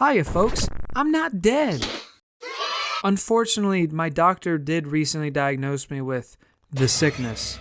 Hiya folks, I'm not dead. Unfortunately, my doctor did recently diagnose me with the sickness,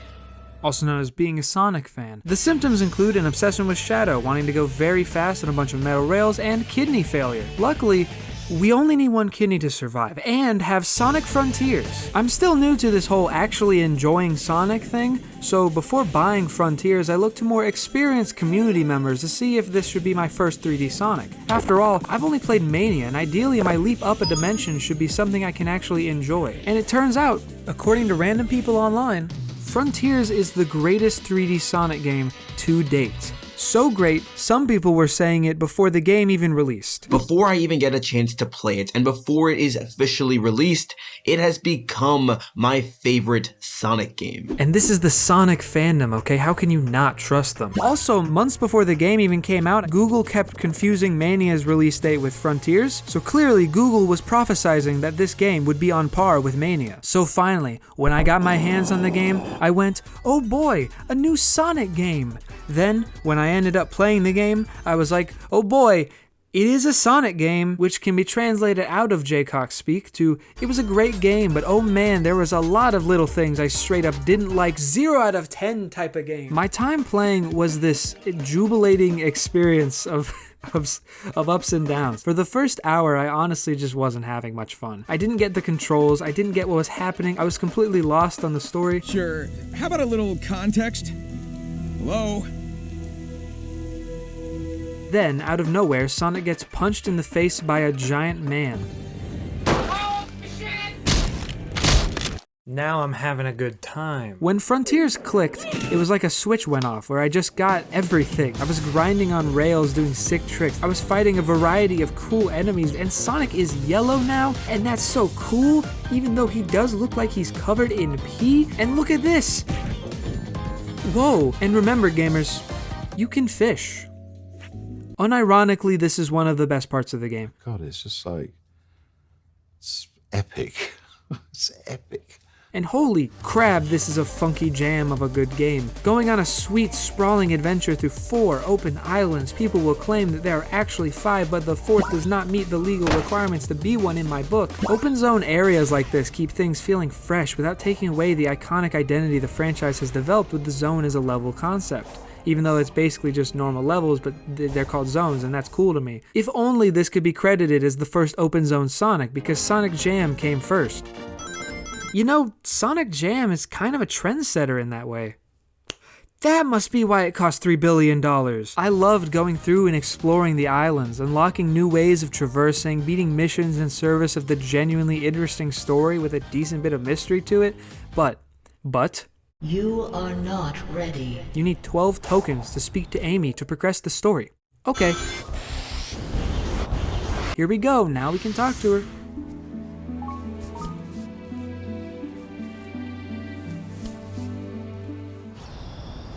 also known as being a Sonic fan. The symptoms include an obsession with Shadow, wanting to go very fast on a bunch of metal rails, and kidney failure. Luckily, we only need one kidney to survive, and have Sonic Frontiers. I'm still new to this whole actually enjoying Sonic thing, so before buying Frontiers, I looked to more experienced community members to see if this should be my first 3D Sonic. After all, I've only played Mania, and ideally my leap up a dimension should be something I can actually enjoy. And it turns out, according to random people online, Frontiers is the greatest 3D Sonic game to date. So great, some people were saying it before the game even released. Before I even get a chance to play it, and before it is officially released, it has become my favorite Sonic game. And this is the Sonic fandom, okay? How can you not trust them? Also, months before the game even came out, Google kept confusing Mania's release date with Frontiers, so clearly Google was prophesizing that this game would be on par with Mania. So finally, when I got my hands on the game, I went, oh boy, a new Sonic game! Then, when I ended up playing the game, I was like, oh boy, it is a Sonic game, which can be translated out of Jaycock speak to, it was a great game, but oh man, there was a lot of little things I straight up didn't like, 0 out of 10 type of game. My time playing was this jubilating experience of ups and downs. For the first hour, I honestly just wasn't having much fun. I didn't get the controls, I didn't get what was happening, I was completely lost on the story. Sure, how about a little context? Hello? Then, out of nowhere, Sonic gets punched in the face by a giant man. Oh, shit! Now I'm having a good time. When Frontiers clicked, it was like a switch went off where I just got everything. I was grinding on rails doing sick tricks. I was fighting a variety of cool enemies, and Sonic is yellow now, and that's so cool, even though he does look like he's covered in pee. And look at this! Whoa! And remember gamers, you can fish. Unironically, this is one of the best parts of the game. God, it's just like, it's epic. It's epic. And holy crap, this is a funky jam of a good game. Going on a sweet, sprawling adventure through 4 open islands. People will claim that there are actually 5, but the 4th does not meet the legal requirements to be one in my book. Open zone areas like this keep things feeling fresh without taking away the iconic identity the franchise has developed with the zone as a level concept. Even though it's basically just normal levels, but they're called zones, and that's cool to me. If only this could be credited as the first open zone Sonic, because Sonic Jam came first. You know, Sonic Jam is kind of a trendsetter in that way. That must be why it cost $3 billion. I loved going through and exploring the islands, unlocking new ways of traversing, beating missions in service of the genuinely interesting story with a decent bit of mystery to it, but... You are not ready. You need 12 tokens to speak to Amy to progress the story. Okay. Here we go, now we can talk to her.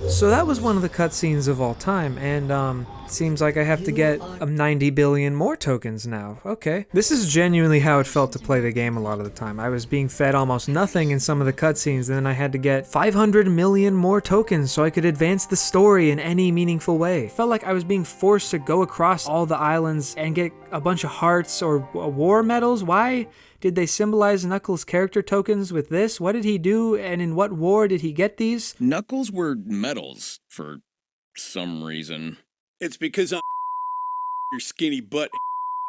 So that was one of the cutscenes of all time, and seems like I have to get 90 billion more tokens now. Okay. This is genuinely how it felt to play the game a lot of the time. I was being fed almost nothing in some of the cutscenes, and then I had to get 500 million more tokens so I could advance the story in any meaningful way. It felt like I was being forced to go across all the islands and get a bunch of hearts or war medals. Why did they symbolize Knuckles' character tokens with this? What did he do, and in what war did he get these? Knuckles were medals for some reason. It's because I'm your skinny butt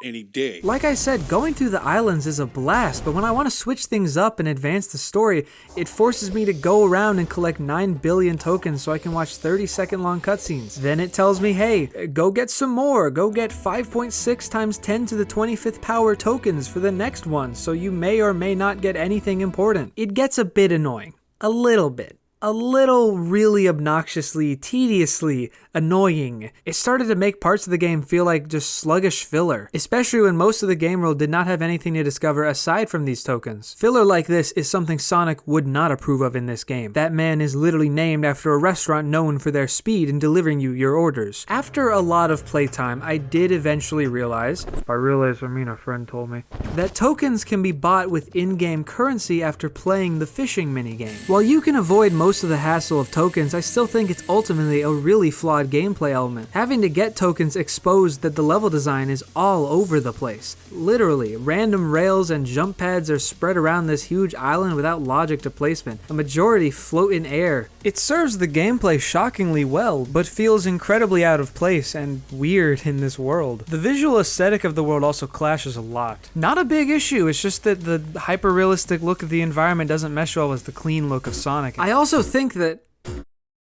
any day. Like I said, going through the islands is a blast, but when I want to switch things up and advance the story, it forces me to go around and collect 9 billion tokens so I can watch 30-second long cutscenes. Then it tells me, hey, go get some more, go get 5.6 times 10 to the 25th power tokens for the next one, so you may or may not get anything important. It gets a bit annoying. A little bit. A little really obnoxiously, tediously annoying. It started to make parts of the game feel like just sluggish filler, especially when most of the game world did not have anything to discover aside from these tokens. Filler like this is something Sonic would not approve of in this game. That man is literally named after a restaurant known for their speed in delivering you your orders. After a lot of playtime, I did eventually realize, I mean a friend told me, that tokens can be bought with in-game currency after playing the fishing minigame. While you can avoid most most of the hassle of tokens, I still think it's ultimately a really flawed gameplay element. Having to get tokens exposed that the level design is all over the place. Literally, random rails and jump pads are spread around this huge island without logic to placement. A majority float in air. It serves the gameplay shockingly well, but feels incredibly out of place and weird in this world. The visual aesthetic of the world also clashes a lot. Not a big issue, it's just that the hyper-realistic look of the environment doesn't mesh well with the clean look of Sonic. I also think that...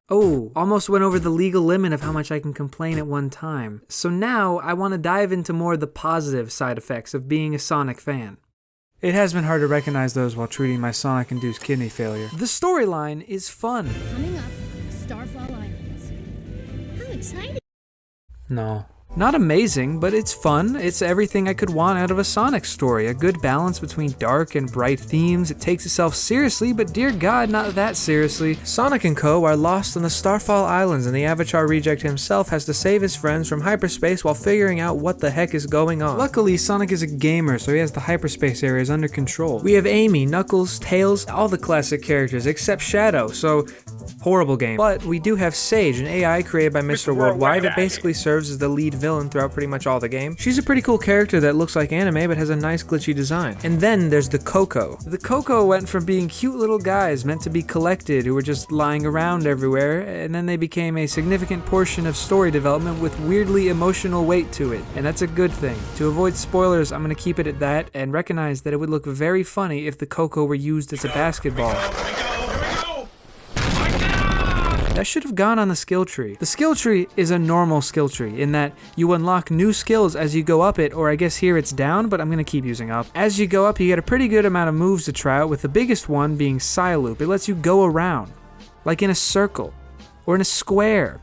Oh, almost went over the legal limit of how much I can complain at one time. So now I want to dive into more of the positive side effects of being a Sonic fan. It has been hard to recognize those while treating my Sonic-induced kidney failure. The storyline is fun. Coming up, Starfall Islands. How exciting! No. Not amazing, but it's fun. It's everything I could want out of a Sonic story. A good balance between dark and bright themes. It takes itself seriously, but dear God, not that seriously. Sonic and Co. are lost on the Starfall Islands, and the Avatar Reject himself has to save his friends from hyperspace while figuring out what the heck is going on. Luckily, Sonic is a gamer, so he has the hyperspace areas under control. We have Amy, Knuckles, Tails, all the classic characters, except Shadow, so... horrible game. But we do have Sage, an AI created by Mr. Worldwide that basically serves as the lead villain throughout pretty much all the game. She's a pretty cool character that looks like anime but has a nice glitchy design. And then there's the Coco. The Coco went from being cute little guys meant to be collected who were just lying around everywhere, and then they became a significant portion of story development with weirdly emotional weight to it. And that's a good thing. To avoid spoilers, I'm gonna keep it at that and recognize that it would look very funny if the Coco were used as a basketball. That should have gone on the skill tree. The skill tree is a normal skill tree in that you unlock new skills as you go up it, or I guess here it's down, but I'm gonna keep using up. As you go up, you get a pretty good amount of moves to try out, with the biggest one being Psyloop. It lets you go around, like in a circle, or in a square,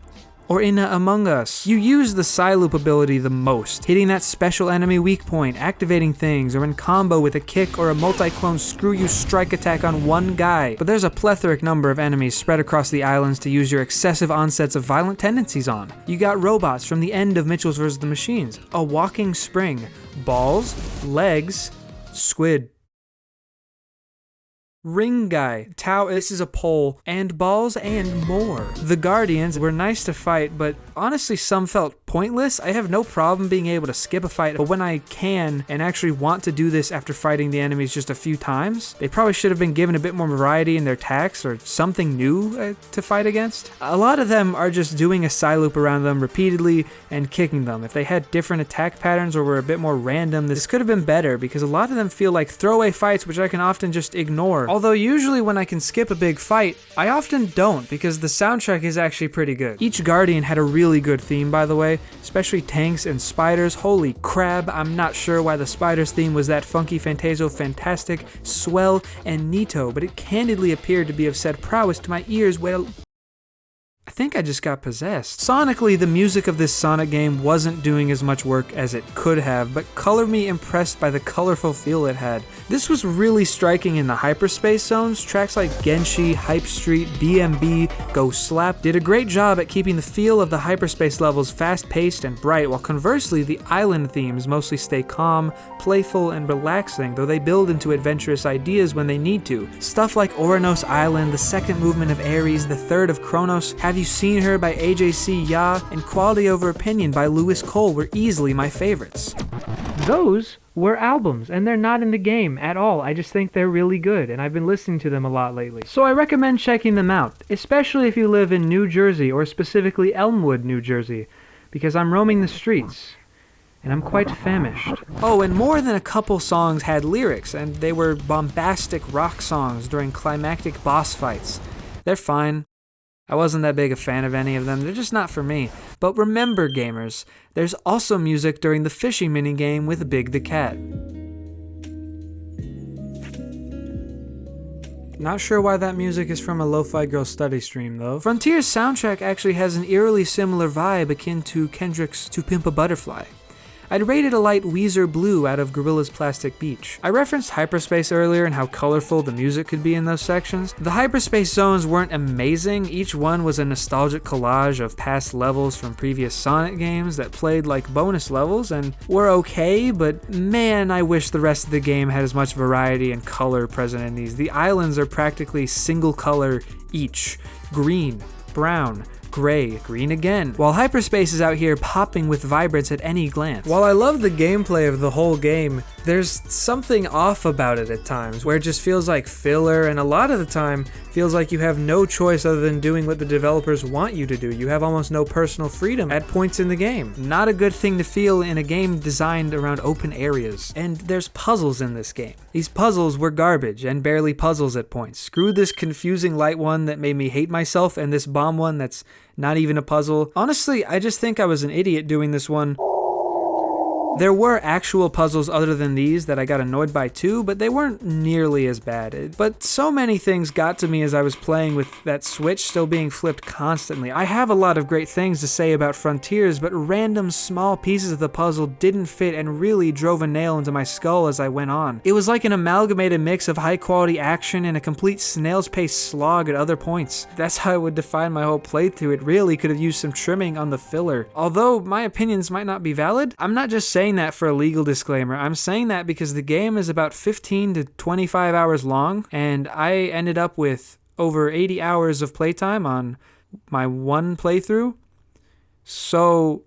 or in Among Us. You use the Psyloop ability the most, hitting that special enemy weak point, activating things, or in combo with a kick or a multi-clone screw-you strike attack on one guy. But there's a plethoric number of enemies spread across the islands to use your excessive onsets of violent tendencies on. You got robots from the end of Mitchell's vs. the Machines, a walking spring, balls, legs, squid. Ring guy, this is a pole, and balls and more. The Guardians were nice to fight, but honestly some felt pointless. I have no problem being able to skip a fight, but when I can and actually want to do this after fighting the enemies just a few times, they probably should have been given a bit more variety in their attacks or something new to fight against. A lot of them are just doing a Psyloop around them repeatedly and kicking them. If they had different attack patterns or were a bit more random, this could have been better, because a lot of them feel like throwaway fights which I can often just ignore. Although usually when I can skip a big fight, I often don't, because the soundtrack is actually pretty good. Each Guardian had a really good theme, by the way, especially tanks and spiders. Holy crab, I'm not sure why the spiders theme was that funky, fantaso, fantastic, swell, and neato, but it candidly appeared to be of said prowess to my ears. Well, I think I just got possessed. Sonically, the music of this Sonic game wasn't doing as much work as it could have, but color me impressed by the colorful feel it had. This was really striking in the hyperspace zones. Tracks like Genshi, Hype Street, DMB, Go Slap did a great job at keeping the feel of the hyperspace levels fast-paced and bright, while conversely, the island themes mostly stay calm, playful, and relaxing, though they build into adventurous ideas when they need to. Stuff like Kronos Island, the second movement of Ares, the third of Kronos, Have You Seen Her by AJC Ya, and Quality Over Opinion by Lewis Cole were easily my favorites. Those were albums, and they're not in the game at all. I just think they're really good, and I've been listening to them a lot lately. So I recommend checking them out, especially if you live in New Jersey, or specifically Elmwood, New Jersey, because I'm roaming the streets, and I'm quite famished. Oh, and more than a couple songs had lyrics, and they were bombastic rock songs during climactic boss fights. They're fine. I wasn't that big a fan of any of them, they're just not for me. But remember, gamers, there's also music during the fishing minigame with Big the Cat. Not sure why that music is from a Lo-Fi Girl Study stream, though. Frontier's soundtrack actually has an eerily similar vibe akin to Kendrick's To Pimp a Butterfly. I'd rate it a light Weezer blue out of Gorilla's Plastic Beach. I referenced Hyperspace earlier and how colorful the music could be in those sections. The Hyperspace zones weren't amazing. Each one was a nostalgic collage of past levels from previous Sonic games that played like bonus levels and were okay, but man, I wish the rest of the game had as much variety and color present in these. The islands are practically single color each. Green, brown, gray, green again, while Hyperspace is out here popping with vibrance at any glance. While I love the gameplay of the whole game, there's something off about it at times, where it just feels like filler, and a lot of the time feels like you have no choice other than doing what the developers want you to do. You have almost no personal freedom at points in the game. Not a good thing to feel in a game designed around open areas. And there's puzzles in this game. These puzzles were garbage and barely puzzles at points. Screw this confusing light one that made me hate myself and this bomb one that's not even a puzzle. Honestly, I just think I was an idiot doing this one. There were actual puzzles other than these that I got annoyed by too, but they weren't nearly as bad. But so many things got to me as I was playing with that switch still being flipped constantly. I have a lot of great things to say about Frontiers, but random small pieces of the puzzle didn't fit and really drove a nail into my skull as I went on. It was like an amalgamated mix of high quality action and a complete snail's pace slog at other points. That's how I would define my whole playthrough. It really could have used some trimming on the filler. Although my opinions might not be valid, I'm not just saying that for a legal disclaimer. I'm saying that because the game is about 15 to 25 hours long, and I ended up with over 80 hours of playtime on my one playthrough. So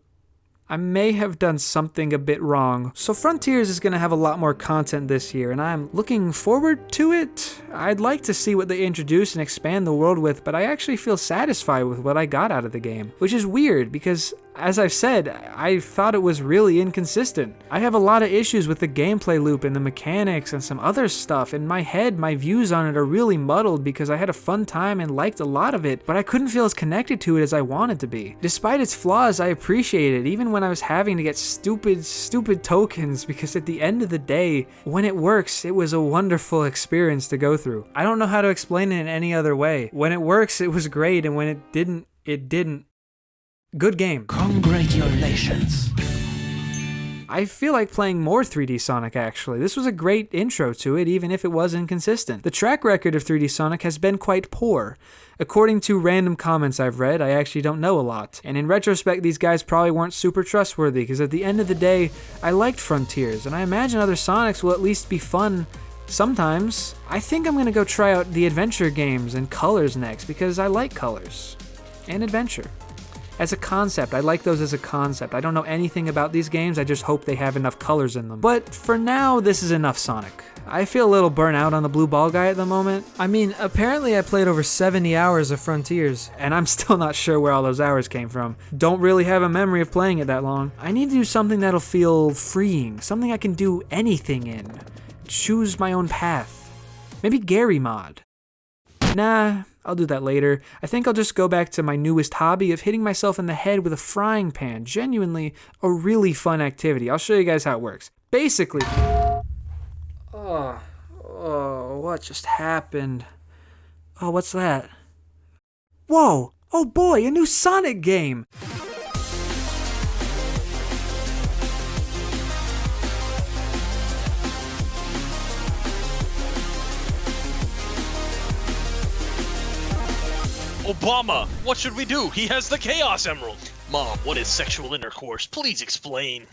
I may have done something a bit wrong. So Frontiers is going to have a lot more content this year, and I'm looking forward to it. I'd like to see what they introduce and expand the world with, but I actually feel satisfied with what I got out of the game, which is weird because, as I've said, I thought it was really inconsistent. I have a lot of issues with the gameplay loop and the mechanics and some other stuff. In my head, my views on it are really muddled because I had a fun time and liked a lot of it, but I couldn't feel as connected to it as I wanted to be. Despite its flaws, I appreciate it, even when I was having to get stupid tokens, because at the end of the day, when it works, it was a wonderful experience to go through. I don't know how to explain it in any other way. When it works, it was great, and when it didn't, it didn't. Good game. Congratulations. I feel like playing more 3D Sonic actually. This was a great intro to it, even if it was inconsistent. The track record of 3D Sonic has been quite poor. According to random comments I've read, I actually don't know a lot. And in retrospect, these guys probably weren't super trustworthy, because at the end of the day, I liked Frontiers, and I imagine other Sonics will at least be fun sometimes. I think I'm gonna go try out the adventure games and Colors next, because I like Colors and adventure. As a concept, I like those as a concept. I don't know anything about these games, I just hope they have enough colors in them. But for now, this is enough Sonic. I feel a little burnt out on the blue ball guy at the moment. I mean, apparently I played over 70 hours of Frontiers, and I'm still not sure where all those hours came from. Don't really have a memory of playing it that long. I need to do something that'll feel freeing, something I can do anything in. Choose my own path. Maybe Gary mod. Nah, I'll do that later. I think I'll just go back to my newest hobby of hitting myself in the head with a frying pan. Genuinely a really fun activity. I'll show you guys how it works. Basically... Oh, what just happened? Oh, what's that? Whoa! Oh boy, a new Sonic game! Obama, what should we do? He has the Chaos Emerald. Mom, what is sexual intercourse? Please explain.